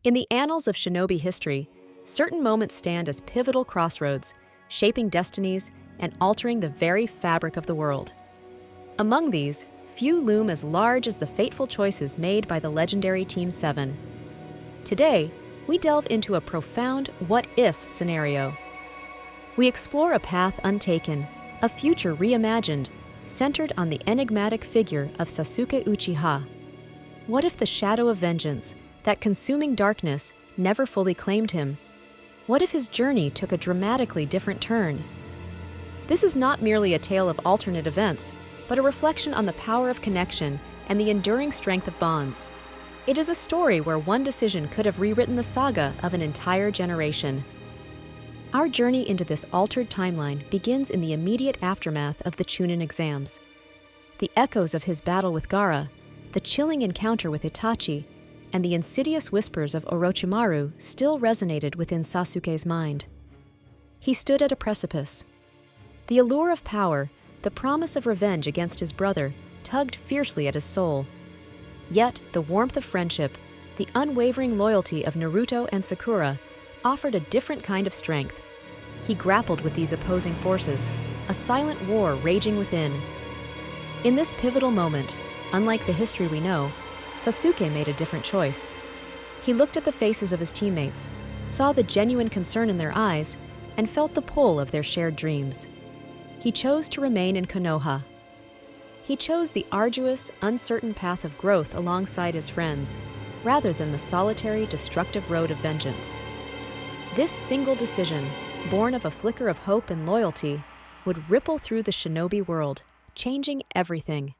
In the annals of shinobi history, certain moments stand as pivotal crossroads, shaping destinies and altering the very fabric of the world. Among these, few loom as large as the fateful choices made by the legendary Team 7. Today, we delve into a profound what-if scenario. We explore a path untaken, a future reimagined, centered on the enigmatic figure of Sasuke Uchiha. What if the shadow of vengeance, that consuming darkness, never fully claimed him? What if his journey took a dramatically different turn? This is not merely a tale of alternate events, but a reflection on the power of connection and the enduring strength of bonds. It is a story where one decision could have rewritten the saga of an entire generation. Our journey into this altered timeline begins in the immediate aftermath of the Chunin exams. The echoes of his battle with Gaara, the chilling encounter with Itachi, and the insidious whispers of Orochimaru still resonated within Sasuke's mind. He stood at a precipice. The allure of power, the promise of revenge against his brother, tugged fiercely at his soul. Yet, the warmth of friendship, the unwavering loyalty of Naruto and Sakura, offered a different kind of strength. He grappled with these opposing forces, a silent war raging within. In this pivotal moment, unlike the history we know, Sasuke made a different choice. He looked at the faces of his teammates, saw the genuine concern in their eyes, and felt the pull of their shared dreams. He chose to remain in Konoha. He chose the arduous, uncertain path of growth alongside his friends, rather than the solitary, destructive road of vengeance. This single decision, born of a flicker of hope and loyalty, would ripple through the shinobi world, changing everything.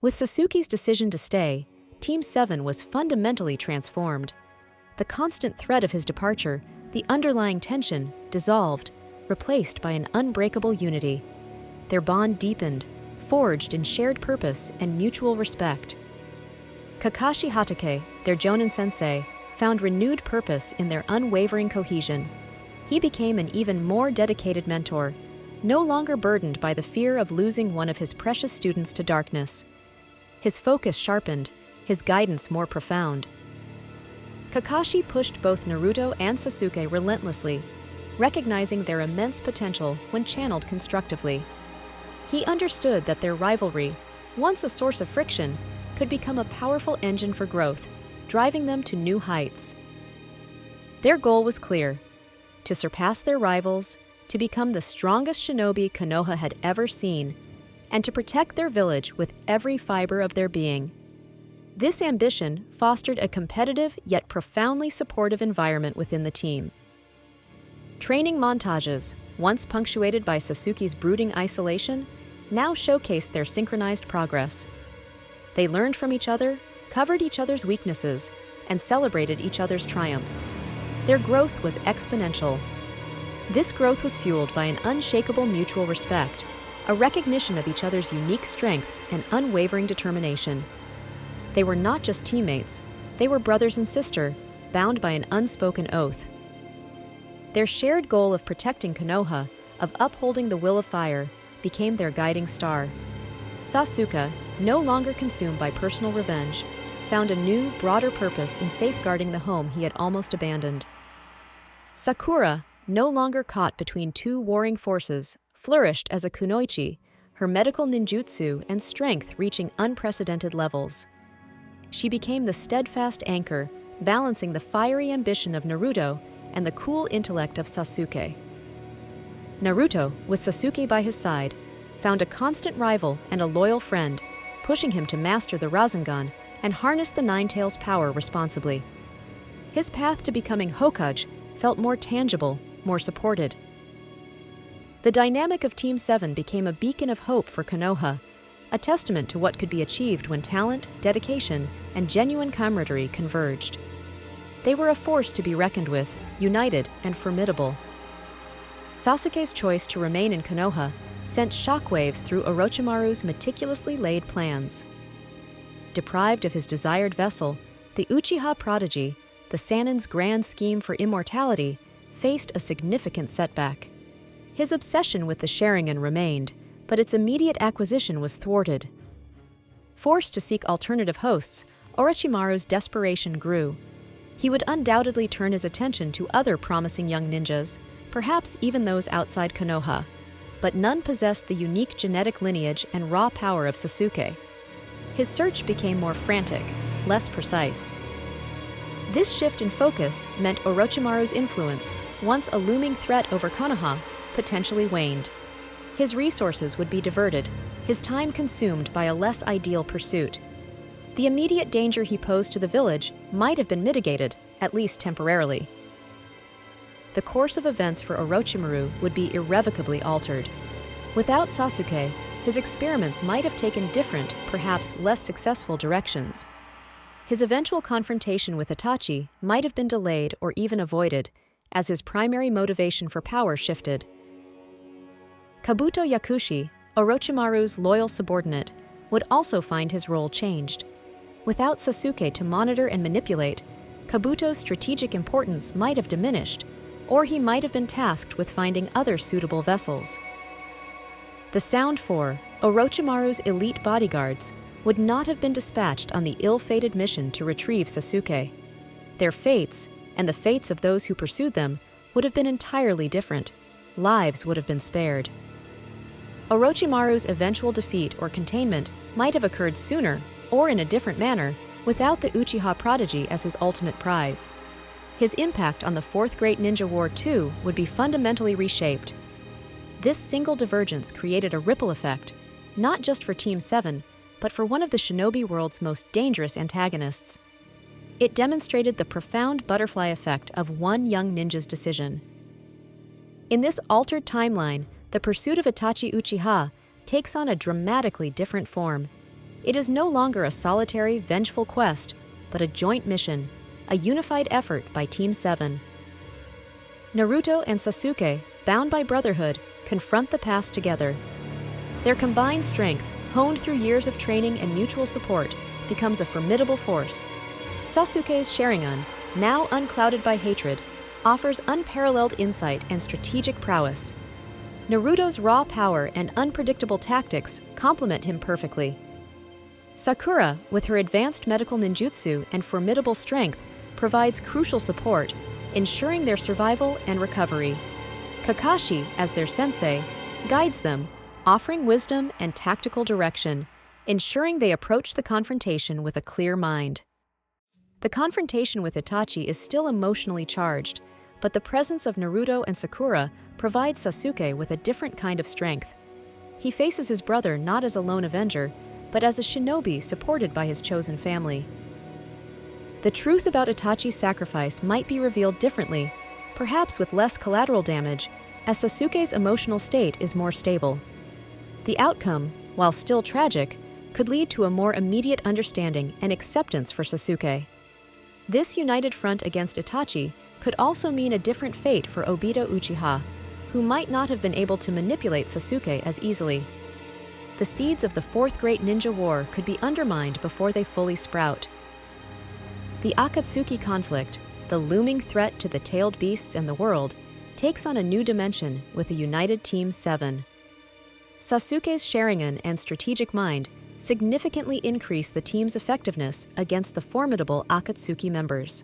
With Sasuke's decision to stay, Team 7 was fundamentally transformed. The constant threat of his departure, the underlying tension, dissolved, replaced by an unbreakable unity. Their bond deepened, forged in shared purpose and mutual respect. Kakashi Hatake, their Jonin sensei, found renewed purpose in their unwavering cohesion. He became an even more dedicated mentor, no longer burdened by the fear of losing one of his precious students to darkness. His focus sharpened, his guidance more profound. Kakashi pushed both Naruto and Sasuke relentlessly, recognizing their immense potential when channeled constructively. He understood that their rivalry, once a source of friction, could become a powerful engine for growth, driving them to new heights. Their goal was clear: to surpass their rivals, to become the strongest shinobi Konoha had ever seen, and to protect their village with every fiber of their being. This ambition fostered a competitive yet profoundly supportive environment within the team. Training montages, once punctuated by Sasuke's brooding isolation, now showcased their synchronized progress. They learned from each other, covered each other's weaknesses, and celebrated each other's triumphs. Their growth was exponential. This growth was fueled by an unshakable mutual respect, a recognition of each other's unique strengths and unwavering determination. They were not just teammates, they were brothers and sisters, bound by an unspoken oath. Their shared goal of protecting Konoha, of upholding the will of fire, became their guiding star. Sasuke, no longer consumed by personal revenge, found a new, broader purpose in safeguarding the home he had almost abandoned. Sakura, no longer caught between two warring forces, flourished as a kunoichi, her medical ninjutsu and strength reaching unprecedented levels. She became the steadfast anchor, balancing the fiery ambition of Naruto and the cool intellect of Sasuke. Naruto, with Sasuke by his side, found a constant rival and a loyal friend, pushing him to master the Rasengan and harness the Nine-Tails' power responsibly. His path to becoming Hokage felt more tangible, more supported. The dynamic of Team 7 became a beacon of hope for Konoha, a testament to what could be achieved when talent, dedication, and genuine camaraderie converged. They were a force to be reckoned with, united and formidable. Sasuke's choice to remain in Konoha sent shockwaves through Orochimaru's meticulously laid plans. Deprived of his desired vessel, the Uchiha prodigy, the Sannin's grand scheme for immortality, faced a significant setback. His obsession with the Sharingan remained, but its immediate acquisition was thwarted. Forced to seek alternative hosts, Orochimaru's desperation grew. He would undoubtedly turn his attention to other promising young ninjas, perhaps even those outside Konoha, but none possessed the unique genetic lineage and raw power of Sasuke. His search became more frantic, less precise. This shift in focus meant Orochimaru's influence, once a looming threat over Konoha, potentially waned. His resources would be diverted, his time consumed by a less ideal pursuit. The immediate danger he posed to the village might have been mitigated, at least temporarily. The course of events for Orochimaru would be irrevocably altered. Without Sasuke, his experiments might have taken different, perhaps less successful directions. His eventual confrontation with Itachi might have been delayed or even avoided, as his primary motivation for power shifted. Kabuto Yakushi, Orochimaru's loyal subordinate, would also find his role changed. Without Sasuke to monitor and manipulate, Kabuto's strategic importance might have diminished, or he might have been tasked with finding other suitable vessels. The Sound Four, Orochimaru's elite bodyguards, would not have been dispatched on the ill-fated mission to retrieve Sasuke. Their fates, and the fates of those who pursued them, would have been entirely different. Lives would have been spared. Orochimaru's eventual defeat or containment might have occurred sooner, or in a different manner, without the Uchiha prodigy as his ultimate prize. His impact on the Fourth Great Ninja War, too, would be fundamentally reshaped. This single divergence created a ripple effect, not just for Team 7, but for one of the shinobi world's most dangerous antagonists. It demonstrated the profound butterfly effect of one young ninja's decision. In this altered timeline, the pursuit of Itachi Uchiha takes on a dramatically different form. It is no longer a solitary, vengeful quest, but a joint mission, a unified effort by Team 7. Naruto and Sasuke, bound by brotherhood, confront the past together. Their combined strength, honed through years of training and mutual support, becomes a formidable force. Sasuke's Sharingan, now unclouded by hatred, offers unparalleled insight and strategic prowess. Naruto's raw power and unpredictable tactics complement him perfectly. Sakura, with her advanced medical ninjutsu and formidable strength, provides crucial support, ensuring their survival and recovery. Kakashi, as their sensei, guides them, offering wisdom and tactical direction, ensuring they approach the confrontation with a clear mind. The confrontation with Itachi is still emotionally charged, but the presence of Naruto and Sakura provides Sasuke with a different kind of strength. He faces his brother not as a lone avenger, but as a shinobi supported by his chosen family. The truth about Itachi's sacrifice might be revealed differently, perhaps with less collateral damage, as Sasuke's emotional state is more stable. The outcome, while still tragic, could lead to a more immediate understanding and acceptance for Sasuke. This united front against Itachi could also mean a different fate for Obito Uchiha, who might not have been able to manipulate Sasuke as easily. The seeds of the Fourth Great Ninja War could be undermined before they fully sprout. The Akatsuki conflict, the looming threat to the tailed beasts and the world, takes on a new dimension with a united Team 7. Sasuke's Sharingan and strategic mind significantly increase the team's effectiveness against the formidable Akatsuki members.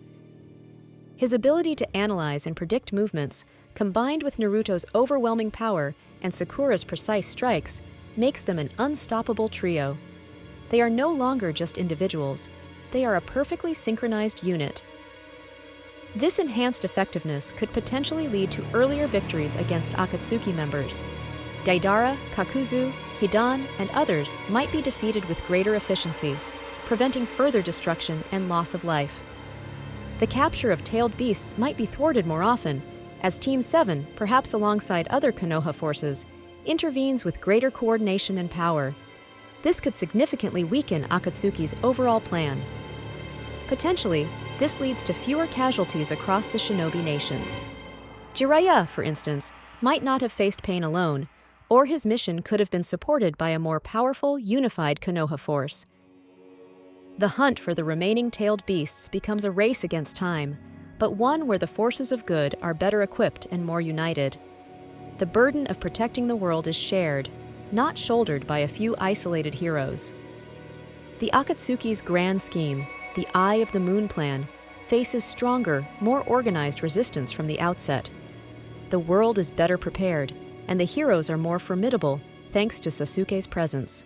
His ability to analyze and predict movements, combined with Naruto's overwhelming power and Sakura's precise strikes, makes them an unstoppable trio. They are no longer just individuals, they are a perfectly synchronized unit. This enhanced effectiveness could potentially lead to earlier victories against Akatsuki members. Deidara, Kakuzu, Hidan, and others might be defeated with greater efficiency, preventing further destruction and loss of life. The capture of tailed beasts might be thwarted more often, as Team 7, perhaps alongside other Konoha forces, intervenes with greater coordination and power. This could significantly weaken Akatsuki's overall plan. Potentially, this leads to fewer casualties across the shinobi nations. Jiraiya, for instance, might not have faced pain alone, or his mission could have been supported by a more powerful, unified Konoha force. The hunt for the remaining tailed beasts becomes a race against time, but one where the forces of good are better equipped and more united. The burden of protecting the world is shared, not shouldered by a few isolated heroes. The Akatsuki's grand scheme, the Eye of the Moon plan, faces stronger, more organized resistance from the outset. The world is better prepared, and the heroes are more formidable thanks to Sasuke's presence.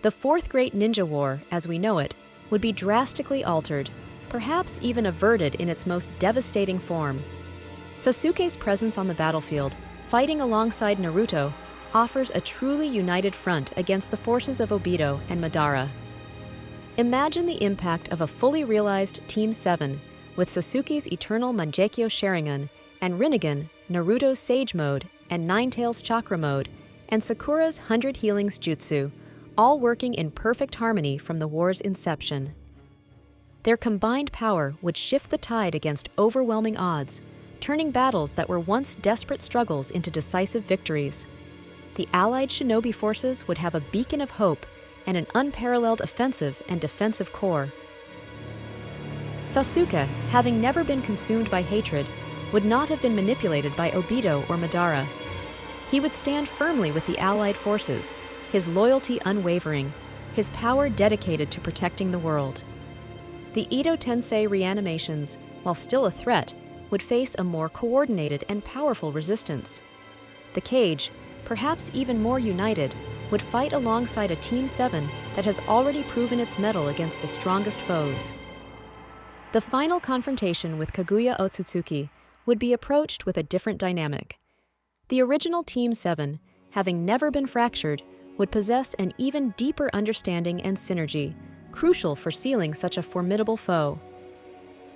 The Fourth Great Ninja War, as we know it, would be drastically altered, perhaps even averted in its most devastating form. Sasuke's presence on the battlefield, fighting alongside Naruto, offers a truly united front against the forces of Obito and Madara. Imagine the impact of a fully realized Team 7, with Sasuke's eternal Mangekyo Sharingan, and Rinnegan, Naruto's Sage Mode, and Ninetales Chakra Mode, and Sakura's 100 Healings Jutsu, all working in perfect harmony from the war's inception. Their combined power would shift the tide against overwhelming odds, turning battles that were once desperate struggles into decisive victories. The allied shinobi forces would have a beacon of hope and an unparalleled offensive and defensive core. Sasuke, having never been consumed by hatred, would not have been manipulated by Obito or Madara. He would stand firmly with the allied forces, his loyalty unwavering, his power dedicated to protecting the world. The Edo Tensei reanimations, while still a threat, would face a more coordinated and powerful resistance. The Cage, perhaps even more united, would fight alongside a Team 7 that has already proven its mettle against the strongest foes. The final confrontation with Kaguya Otsutsuki would be approached with a different dynamic. The original Team 7, having never been fractured, would possess an even deeper understanding and synergy, crucial for sealing such a formidable foe.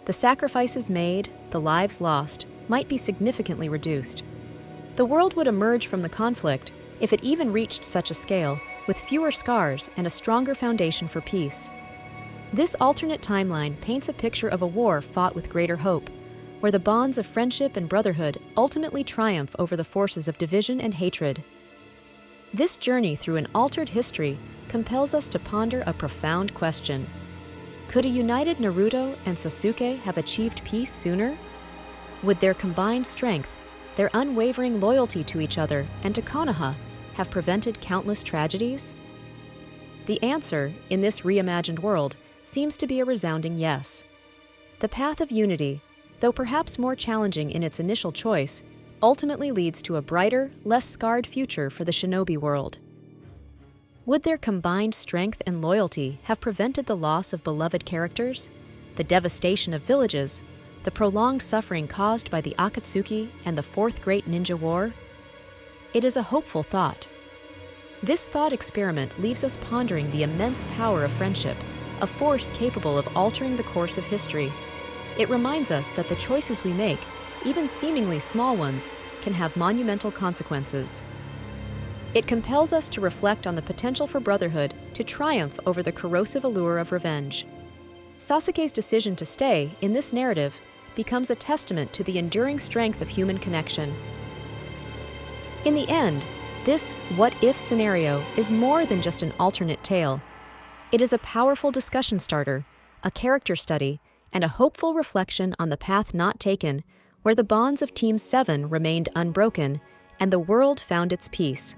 The sacrifices made, the lives lost, might be significantly reduced. The world would emerge from the conflict, if it even reached such a scale, with fewer scars and a stronger foundation for peace. This alternate timeline paints a picture of a war fought with greater hope, where the bonds of friendship and brotherhood ultimately triumph over the forces of division and hatred. This journey through an altered history compels us to ponder a profound question. Could a united Naruto and Sasuke have achieved peace sooner? Would their combined strength, their unwavering loyalty to each other and to Konoha, have prevented countless tragedies? The answer, in this reimagined world, seems to be a resounding yes. The path of unity, though perhaps more challenging in its initial choice, ultimately leads to a brighter, less scarred future for the shinobi world. Would their combined strength and loyalty have prevented the loss of beloved characters, the devastation of villages, the prolonged suffering caused by the Akatsuki and the Fourth Great Ninja War? It is a hopeful thought. This thought experiment leaves us pondering the immense power of friendship, a force capable of altering the course of history. It reminds us that the choices we make, even seemingly small ones, can have monumental consequences. It compels us to reflect on the potential for brotherhood to triumph over the corrosive allure of revenge. Sasuke's decision to stay, in this narrative, becomes a testament to the enduring strength of human connection. In the end, this what-if scenario is more than just an alternate tale. It is a powerful discussion starter, a character study, and a hopeful reflection on the path not taken, where the bonds of Team 7 remained unbroken and the world found its peace.